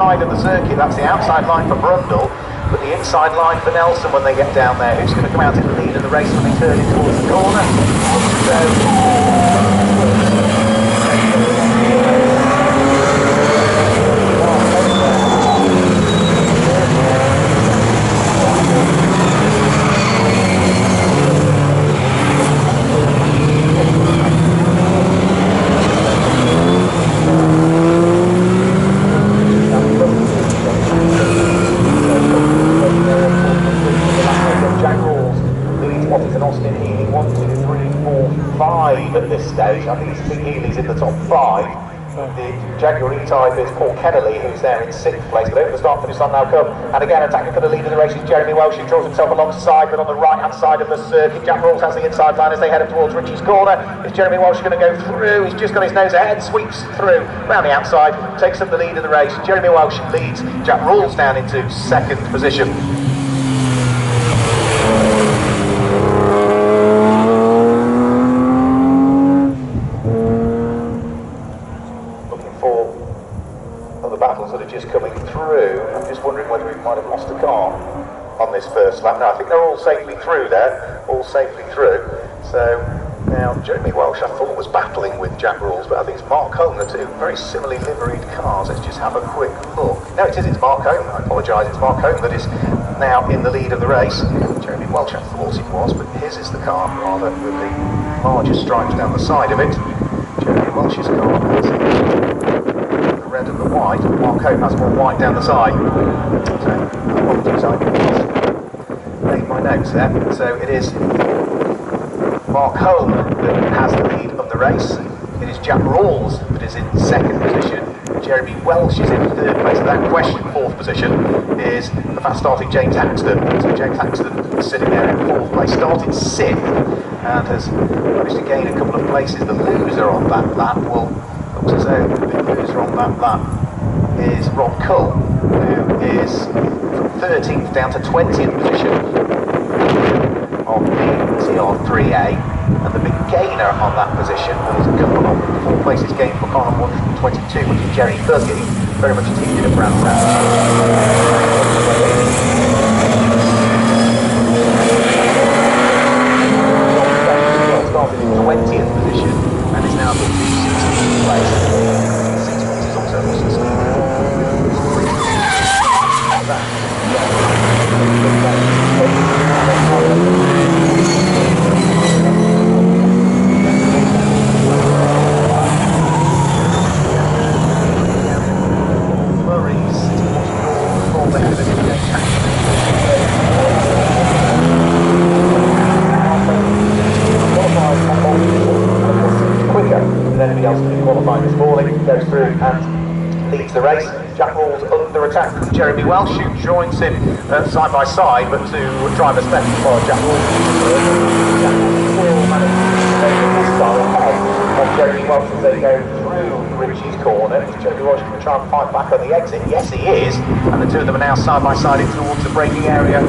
Side of the circuit, that's the outside line for Brundle, but the inside line for Nelson when they get down there. Who's going to come out in the lead of the race when they turn in towards the corner? At this stage, I think Healy's in the top 5. The Jaguar E-Type is Paul Kennelly, who's there in 6th place. But over the start finish line now come, and again attacking for the lead of the race is Jeremy Welsh, who draws himself alongside, but on the right-hand side of the circuit, Jack Rawls has the inside line as they head up towards Richie's corner. Is Jeremy Welsh going to go through? He's just got his nose ahead, sweeps through, round the outside, takes up the lead of the race. Jeremy Welsh leads Jack Rawls down into 2nd position. Battles that are just coming through. I'm just wondering whether we might have lost a car on this first lap. No, I think they're all safely through there, all safely through. So now Jeremy Welsh I thought was battling with Jack Rawls, but I think it's Mark Holm, the two very similarly liveried cars. Let's just have a quick look. No, it's Mark Holm. I apologise, it's Mark Holm that is now in the lead of the race. Jeremy Welsh I thought it was, but his is the car rather with the larger stripes down the side of it. Jeremy Welsh's car has red and the white. Mark Holm has more white down the side. So, apologies, I made my notes there. So it is Mark Holm that has the lead of the race. It is Jack Rawls that is in 2nd position. Jeremy Welsh is in 3rd place. Without question, 4th position is the fast starting James Haxton. So James Haxton is sitting there in 4th place. Started 6th and has managed to gain a couple of places. The loser on that lap looks as though the loser on that lap is Rob Cull, who is from 13th down to 20th position on the TR3A, and the big gainer on that position was a couple of 4 places gained for car number 122, which is Jerry Buggy, very much teamed in a brown started in 20th position and is now in 16th place. 6 places also wasn't seen. Anybody else who qualified this morning goes through and leads the race. Jack Rawls under attack from Jeremy Welsh, who joins him side by side, but to driver's left for Jack Rawls. Jack Rawls still managed to take this car ahead of Jeremy Welsh as they go through Richie's corner. Is Jeremy Welsh going to try and fight back on the exit? Yes, he is. And the two of them are now side by side in towards the braking area.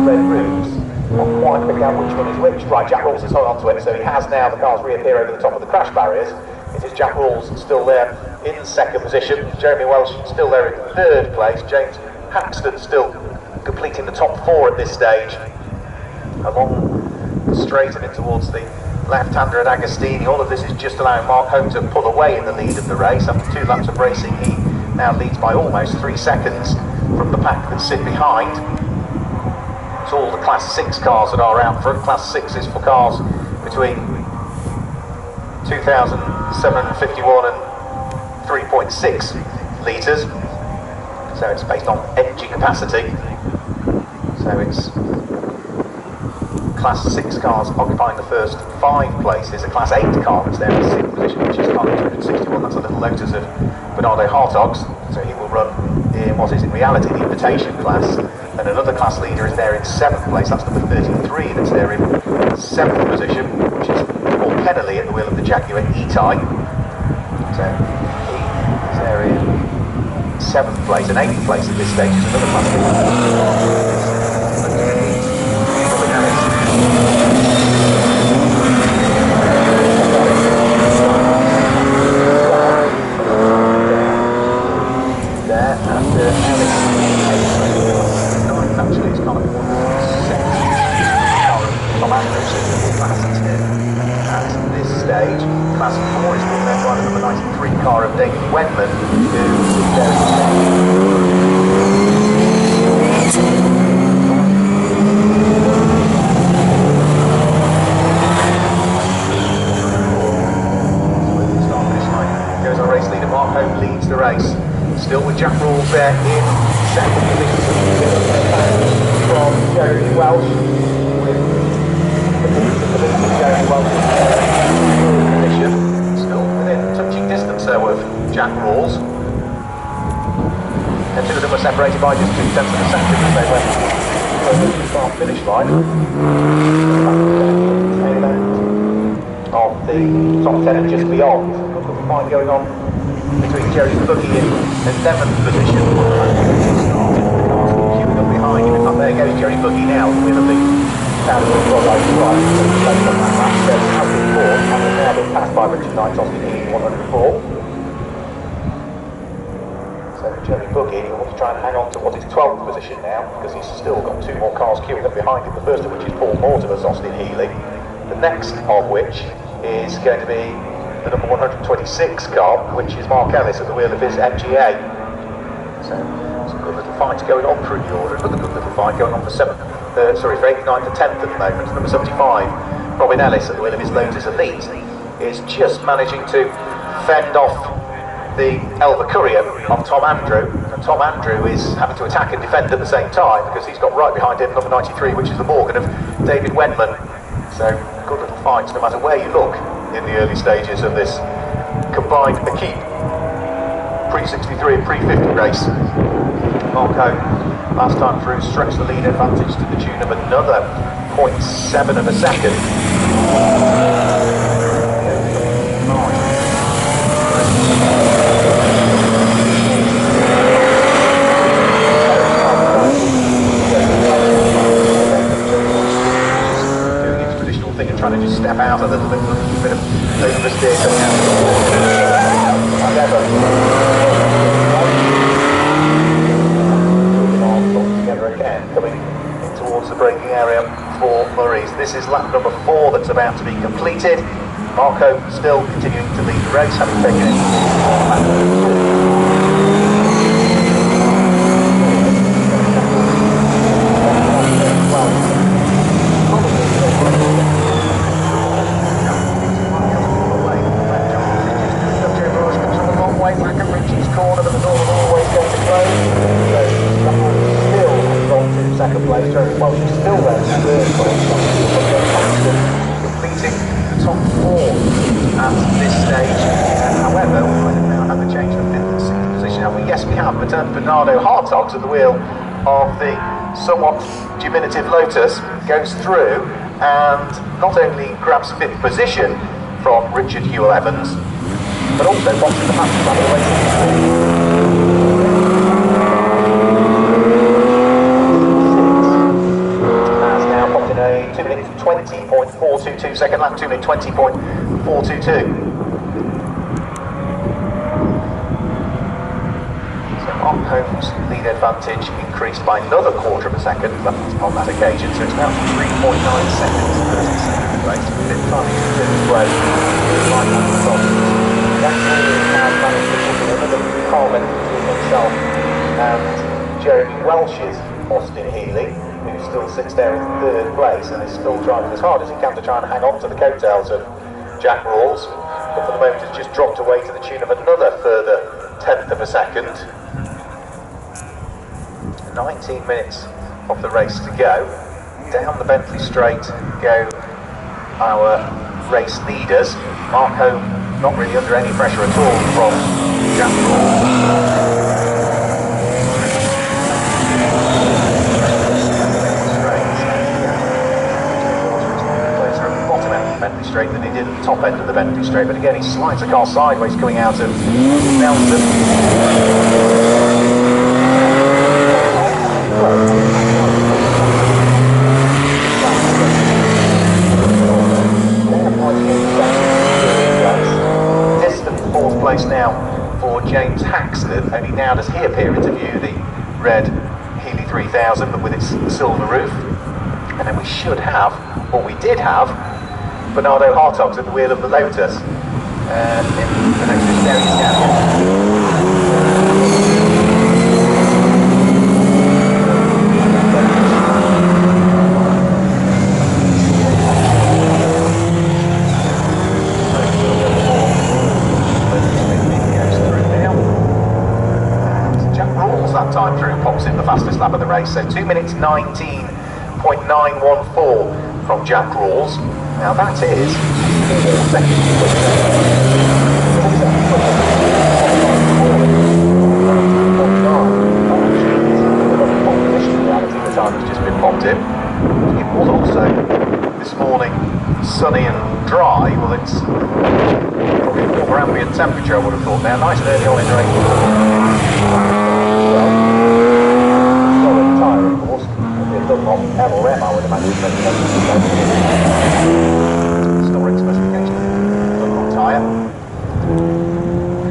Red roofs. Not quite pick out which one is which. Right, Jack Rawls is holding onto it, so he has now the cars reappear over the top of the crash barriers. It is Jack Rawls still there in 2nd position. Jeremy Welsh still there in 3rd place. James Haxton still completing the top 4 at this stage. Along the straight and in towards the left-hander at Agostini. All of this is just allowing Mark Holm to pull away in the lead of the race. After 2 laps of racing, he now leads by almost 3 seconds from the pack that sit behind. It's all the Class 6 cars that are out front. Class 6 is for cars between 2,751 and 3.6 litres. So it's based on energy capacity. So it's Class 6 cars occupying the first 5 places. A Class 8 car that's there in 6th position, which is car 261. That's a little Lotus of Bernardo Hartog's. So he will run in what is in reality the invitation class. And another class leader is there in 7th place, that's number 33, that's there in 7th position, which is Paul Kennelly at the wheel of the Jaguar E-Type. So he is there in 7th place, and 8th place at this stage is another class leader. car of David Wenman, who is there. Goes on race leader. Mark Hope leads the race. Still with Jack Rawls there in second position from Jeremy Welsh. Jeremy Welsh position. Still within touching distance there with Jack Rawls. And two of them were separated by just 2/10 of a second as they went over the start finish line. Of the top 10 and just beyond. Fight going on between Jerry Buggy in 11th position. Queuing up behind him. In fact, there goes Jerry Buggy now. The wheel of the Cowboy Rod over right. Based on that lap, Jerry has been fourth and has now been passed by Richard Knight Austin Healy 104. So Jerry Buggy will want to try and hang on to what is 12th position now, because he's still got two more cars queuing up behind him. The first of which is Paul Mortimer's Austin Healy. The next of which is going to be the number 126 car, which is Mark Ellis at the wheel of his MGA. So, some good little fights going on through the order. Another good little fight going on for 8th, 9th and 10th at the moment. Number 75, Robin Ellis at the wheel of his Lotus Elite, is just managing to fend off the Elva Courier on Tom Andrew. And Tom Andrew is having to attack and defend at the same time, because he's got right behind him number 93, which is the Morgan of David Wenman. So, good little fights no matter where you look in the early stages of this combined Equipe pre-63 and pre-50 race. Marco, last time through, stretched the lead advantage to the tune of another 0.7 of a second. Trying to just step out a little bit, a bit of oversteer coming out. Together again, coming in towards the braking area for Murray's. This is lap number 4 that's about to be completed. Marco still continuing to lead the race, having taken it. Second place, Jeremy Welsh is still there, third place, completing the top 4 at this stage. However, we might now have a change from 5th and 6th position, have we? Yes, we have. Bernardo Hartogs at the wheel of the somewhat diminutive Lotus goes through and not only grabs 5th position from Richard Hewell Evans, but also boxing the fastest lap of the race. A 2 minute 20.422 second lap, 2 minute 20.422. So Mark Holmes' lead advantage increased by another quarter of a second on that occasion, so it's now 3.9 seconds first and second place. Fifth time he's been this way. That's really has managed to put another comment between himself and Jeremy Welsh's Austin Healy, who still sits there in 3rd place and is still driving as hard as he can to try and hang on to the coattails of Jack Rawls, but for the moment has just dropped away to the tune of another further 1/10 of a second. 19 minutes of the race to go. Down the Bentley straight go our race leaders. Mark Home not really under any pressure at all from Jack Rawls. Bentley straight than he did at the top end of the Bentley straight, but again he slides the car sideways coming out of Nelson. Distant 4th place now for James Haxton, only now does he appear into view, the red Healy 3000 but with its silver roof. And then we should have, or we did have, Bernardo Hartogs at the wheel of the Lotus. In the next there he is now. the fastest lap of the race. So 2 minutes 19.914 from Jack Rawls. Now that is 4 seconds the time has just been popped in. It was also this morning sunny and dry. Well, it's probably a warmer ambient temperature, I would have thought now. Nice and early on in the race. Solid tyre, of course. It's done on LRM, I would imagine. Historic specification. Done on tyre.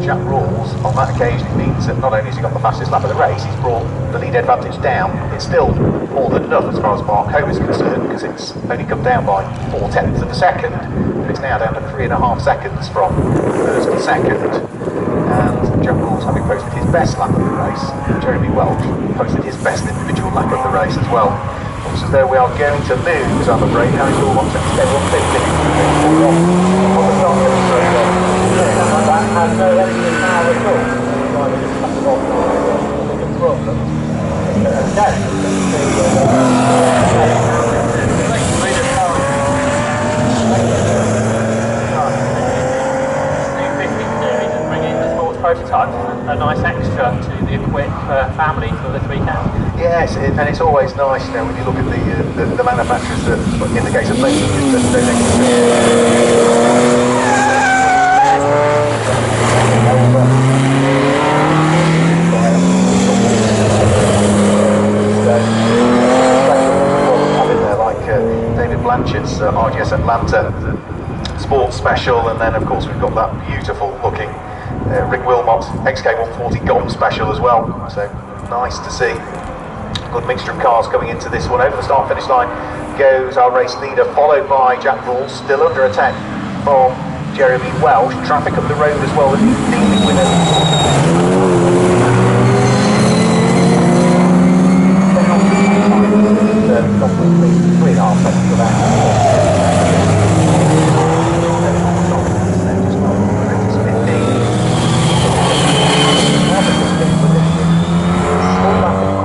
Jack Rawls, on that occasion, it means that not only has he got the fastest lap of the race, he's brought the lead advantage down. It's still more than enough as far as Mark Hope is concerned, because it's only come down by 4/10 of a second, but it's now down to 3.5 seconds from first to second. And Jack Rawls, having posted his best lap of the race, Jeremy Welch posted his best individual lap of the race as well. Looks as though we are going to lose, I'm afraid. Harry Gould wants to stay 150. That has no engine power at all. Prototype, a nice extra to the Equipe family for this weekend. Yes, and it's always nice, you know, when you look at the manufacturers that, in the case of Lincoln, David Blanchard's RGS Atlanta Sports Special, and then of course we've got that beautiful looking Rick Wilmot XK140 GOM Special as well, so nice to see. Good mixture of cars coming into this one. Over the start finish line goes our race leader, followed by Jack Rawls, still under attack from Jeremy Welch. Traffic up the road as well, dealing with it. 3.5 seconds for that.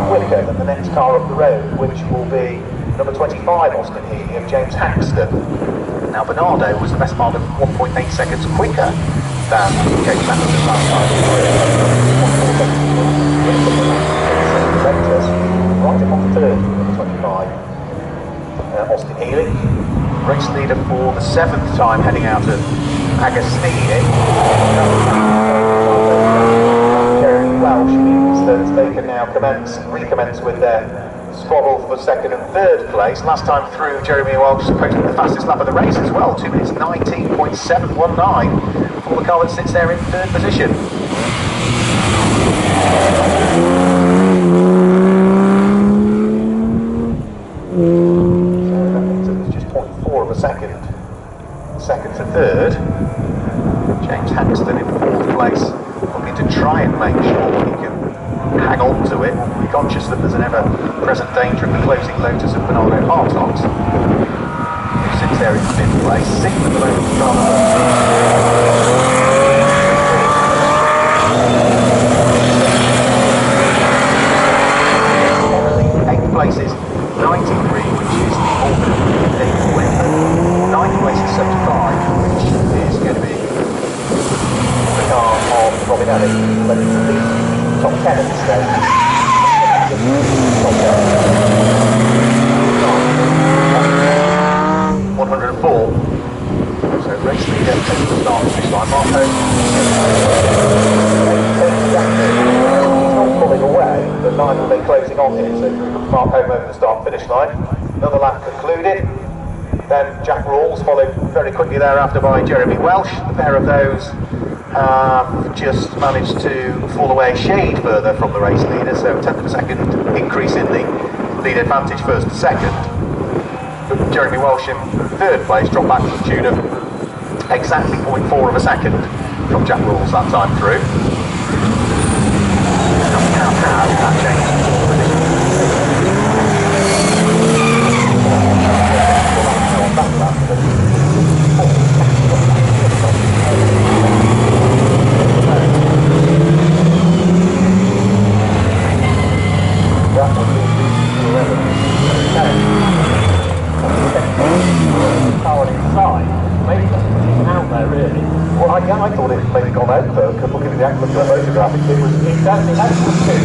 Quicker than the next car up the road, which will be number 25 Austin Healey of James Haxton. Now Bernardo was the best part of 1.8 seconds quicker than James Haxton last time. Right up on third, number 25 Austin Healey. Race leader for the 7th time heading out of Agostini. Jeremy Welch means that they can now recommence with their squabble for 2nd and 3rd place. Last time through, Jeremy Welch posted the fastest lap of the race as well, 2 minutes 19.719 for the car that sits there in 3rd position. So that means that it's just 0.4 of a second. 2nd to 3rd. James Haxton in 4th place, looking to try and make sure he can hang on to it. Be conscious that there's an ever-present danger of the closing Lotus of Bernardo Hartogs, who sits there in 5th place. 6th at the moment, 8th place is 93, which is the Auburn David Whitman. 9th place is 75, which is going to be the car of Robin Allen, looking to the top 10 at this stage. Top 10. 104. So race leader takes the start finish line. Mark Hope. He's not pulling away, but neither are they closing on here. So Mark Hope over the start finish line. Another lap concluded. Then Jack Rawls followed very quickly thereafter by Jeremy Welch. The pair of those just managed to fall away a shade further from the race leader, so 1/10 of a second increase in the lead advantage 1st to 2nd. But Jeremy Welch in 3rd place dropped back to the tune of exactly 0.4 of a second from Jack Rawls that time through. How has that changed? out for looking at the actual photograph. It was exactly that's the two.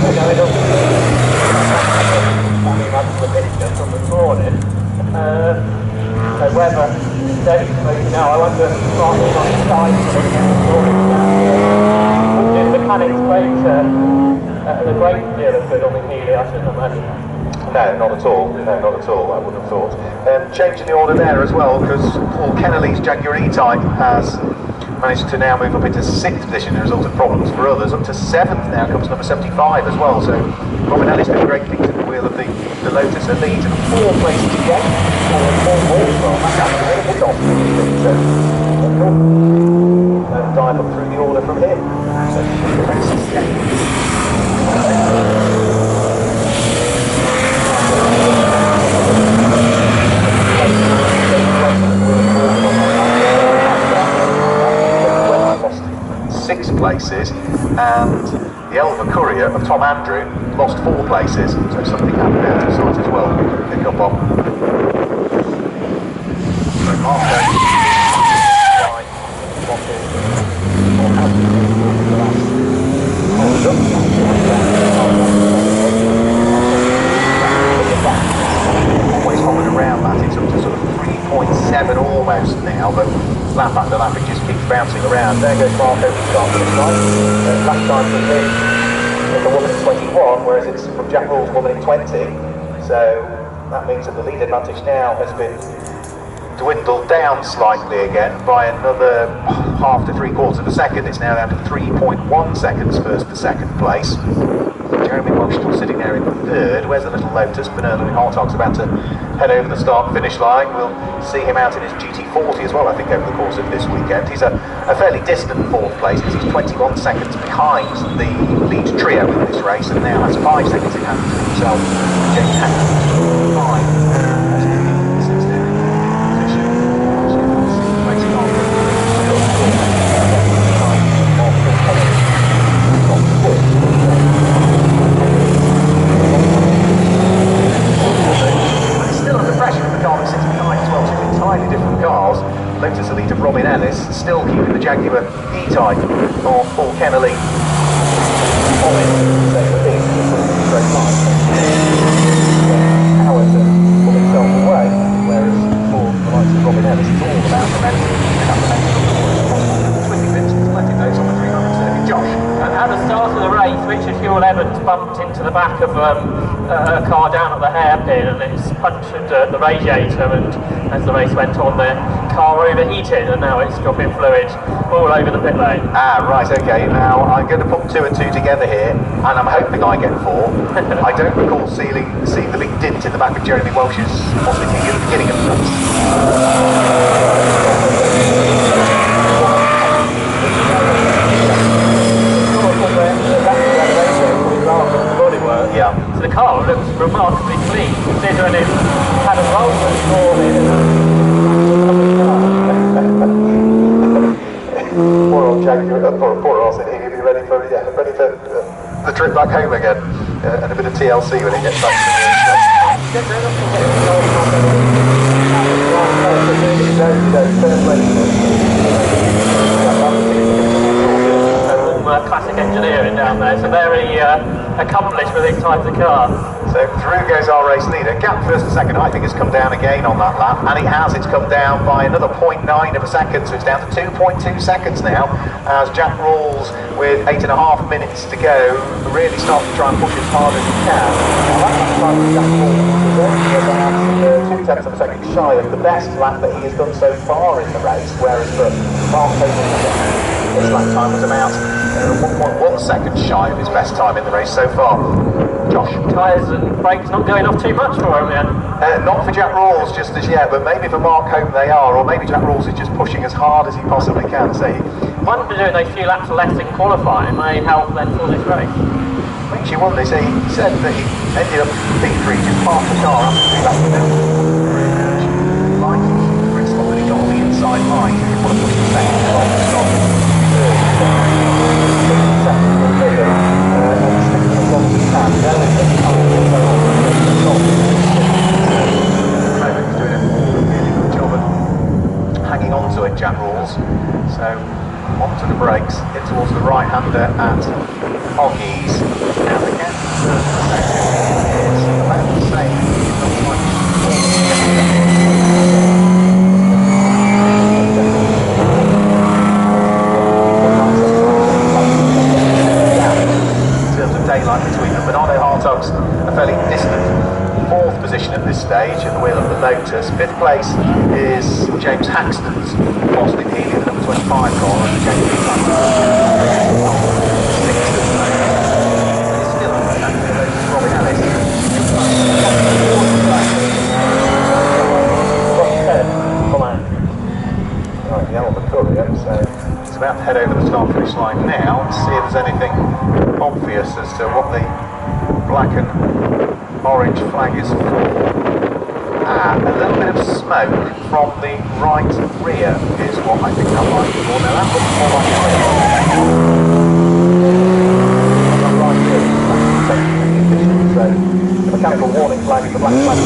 I mean, that's the picture from this morning. So whether steady smoke now, I wonder if it's on the side of the mechanics great a great deal of good on the Healy, I shouldn't imagine. No, not at all. No, not at all. I wouldn't have thought. Changing the order there as well, because Paul Kennelly's Jaguar E-Type has managed to now move up into 6th position as a result of problems for others. Up to 7th now comes number 75 as well. So Robin Ellis doing great things at the wheel of the Lotus. A lead 4 places again. Four more from that's actually a bit off. So dive up through the order from here. So, lost 6 places, and the Elva Courier of Tom Andrew lost 4 places, so something happened there to sort as well. Pick up on. So Marco, always hovering around that. It's up to sort of 3.7 almost now, but lap after lap it just keeps bouncing around. There goes Marco to start for this line. Lap time from him is a woman in 21, whereas it's from Jack Rawls' woman in 20. So that means that the lead advantage now has been dwindled down slightly again by another half to 3/4 of a second. It's now down to 3.1 seconds first to second place. Jeremy Welsh still sitting there in 3rd. Where's the little Lotus? Bernardo Hartog's about to head over the start-finish line. We'll see him out in his GT40 as well, I think, over the course of this weekend. He's a fairly distant 4th place because he's 21 seconds behind the lead trio in this race, and now has 5 seconds in hand to himself. James Hackett, 5. Lotus Elite of Robin Ellis, still keeping the Jaguar E-Type of Paul Kennelly on it. So the thing is a straight line. Power to pull himself away, whereas for the likes of Robin Ellis, it's all about momentum. Twisting bits, letting those on the 300 circuit. Josh. At the start of the race, Richard Hewell Evans bumped into the back of a car down at the hairpin, and it's punctured the radiator, and as the race went on, the car overheated, and now it's dropping fluid all over the pit lane. Ah, right, okay. Now I'm going to put 2 and 2 together here, and I'm hoping I get 4. I don't recall seeing the big dint in the back of Jeremy Welsh's Austin at the beginning of the race. Yeah. So the car looks remarkably clean, considering it had a roll this morning. Poor old Jaguar, poor Austin, he'll be ready for the trip back home again, and a bit of TLC when he gets back to classic engineering down there, so very accomplished with these types of cars. So through goes our race leader. Gap first and second, I think, has come down again on that lap, and it has. It's come down by another 0.9 of a second, so it's down to 2.2 seconds now, as Jack Rawls, with 8.5 minutes to go, really starts to try and push as hard as he can. Now that lap time for Jack Rawls was only about 0.2 of a second shy of the best lap that he has done so far in the race, whereas for Mark Hogan, his lap time was about 1.1 seconds shy of his best time in the race so far. Josh? Tyres and brakes not going off too much for him yet? Not for Jack Rawls just as yet, but maybe for Mark Hope they are, or maybe Jack Rawls is just pushing as hard as he possibly can. So one for doing those few laps less in qualifying may help then for this race. Makes you wonder. So he said that he ended up P3, just parked the car after 2 laps down. Right, Chris that he got on the inside line. He want to push the second line to stop. Hanging on to it, Jack Rawls. So onto the brakes, in towards towards the right-hander at Oggies. Now the gap for the section is about the same. In terms of daylight between them, Bernardo Hartog's a fairly distant fourth position at this stage at the wheel of the Lotus. Fifth place is James Haxton's Boston Healy, the number 25 car, and James Haxton sixth at the moment. But it's still Robin Ellis. Right, the on the courier, so it's about to head over the start finish line now and see if there's anything obvious as to what the black and orange flag is for. A little bit of smoke from the right rear is what I think that might be for. Now that looks more like so the mechanical warning flag is the black flag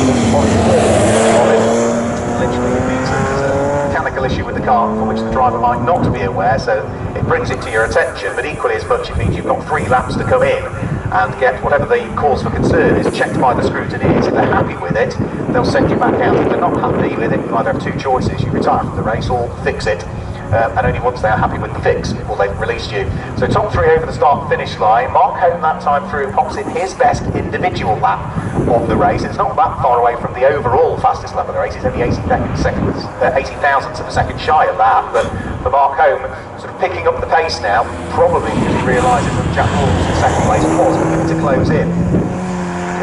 literally it means that there's a mechanical issue with the car for which the driver might not be aware, so it brings it to your attention, but equally as much it means you've got 3 laps to come in and get whatever the cause for concern is checked by the scrutineers. If they're happy with it, they'll send you back out. If they're not happy with it, you either have 2 choices: you retire from the race or fix it. And only once they are happy with the fix will they release you. So top 3 over the start finish line. Mark Home that time through pops in his best individual lap of the race. It's not that far away from the overall fastest lap of the race. It's only 80 thousandths of a second shy of that. But for Mark Home, sort of picking up the pace now, probably because he realises that Jack Wolf's in second place was beginning to close in.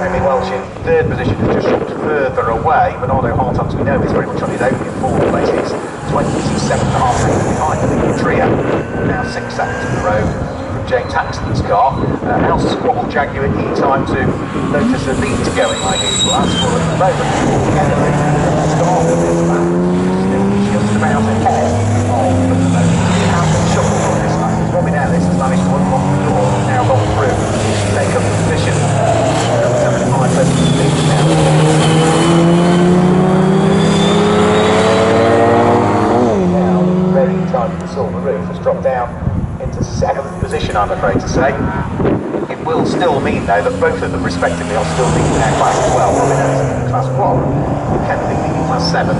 Jamie Welch in third position is just shot further away. Bernardo Hartog, we know, is very much on his own in fourth place. He's 27.5 seconds behind the trio. Now 6 seconds in the road from James Haxton's car. How's the Squabble Jaguar E-Time to notice a lead going like he was for at the moment? Still just about ahead of the moment. How's the shuffle on this lap? Robin Ellis has managed to unlock the door and now gone through to take up the position. 75 seconds lead now. The Silver Roof has dropped down into 7th position, I'm afraid to say. It will still mean, though, that both of them respectively are still leading their class as well. Robin Ellis in class 1, Kennedy leading class 7.